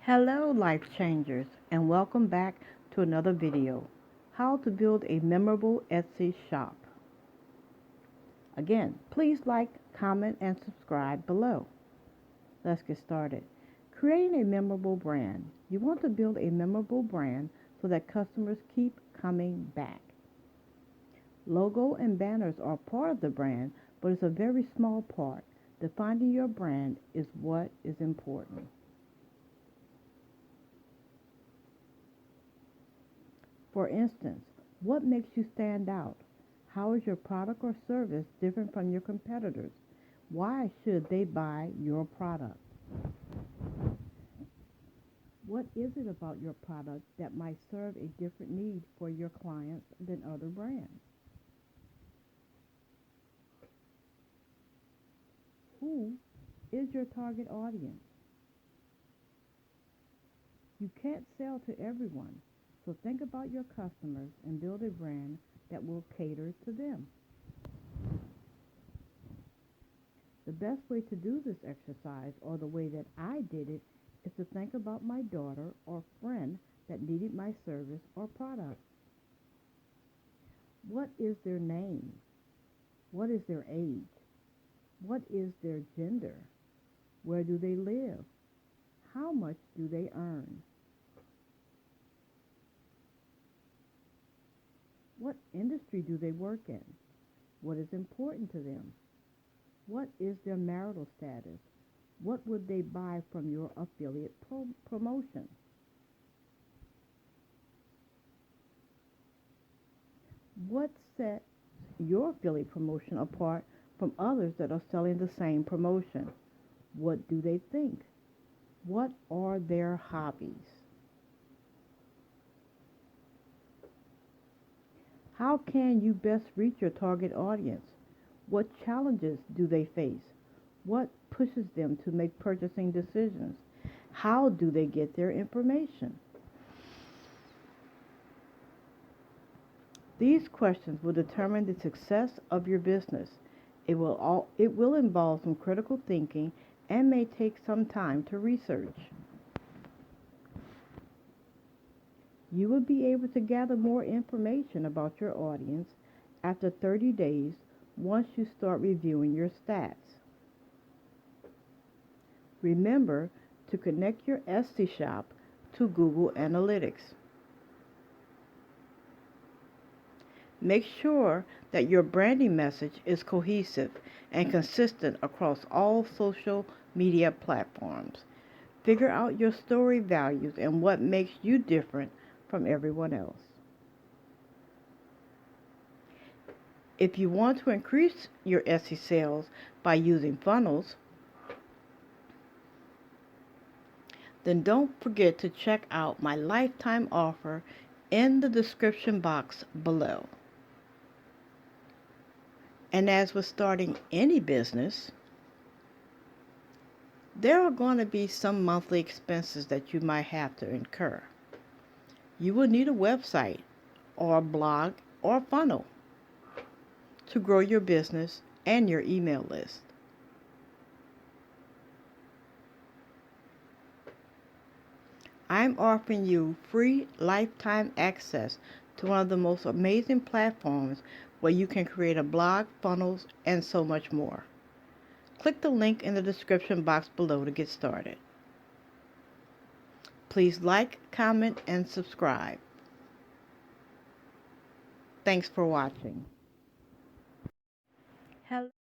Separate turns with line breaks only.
Hello life changers, and welcome back to another video, how to build a memorable Etsy shop. Again, please like, comment, and subscribe below. Let's get started. Creating a memorable brand. You want to build a memorable brand so that customers keep coming back. Logo and banners are part of the brand, but it's a very small part. Defining your brand is what is important. For instance, what makes you stand out? How is your product or service different from your competitors? Why should they buy your product? What is it about your product that might serve a different need for your clients than other brands? Who is your target audience? You can't sell to everyone, so think about your customers and build a brand that will cater to them. The best way to do this exercise, or the way that I did it, is to think about my daughter or friend that needed my service or product. What is their name? What is their age? What is their gender? Where do they live? How much do they earn? What industry do they work in? What is important to them? What is their marital status? What would they buy from your affiliate promotion? What sets your affiliate promotion apart from others that are selling the same promotion? What do they think? What are their hobbies? How can you best reach your target audience? What challenges do they face? What pushes them to make purchasing decisions? How do they get their information? These questions will determine the success of your business. It will involve some critical thinking and may take some time to research. You will be able to gather more information about your audience after 30 days once you start reviewing your stats. Remember to connect your Etsy shop to Google Analytics. Make sure that your branding message is cohesive and consistent across all social media platforms. Figure out your story values and what makes you different from everyone else. If you want to increase your Etsy sales by using funnels, then don't forget to check out my lifetime offer in the description box below. And as with starting any business, there are going to be some monthly expenses that you might have to incur. You will need a website or a blog or a funnel to grow your business and your email list. I'm offering you free lifetime access to one of the most amazing platforms where you can create a blog, funnels, and so much more. Click the link in the description box below to get started. Please like, comment, and subscribe. Thanks for watching. Hello.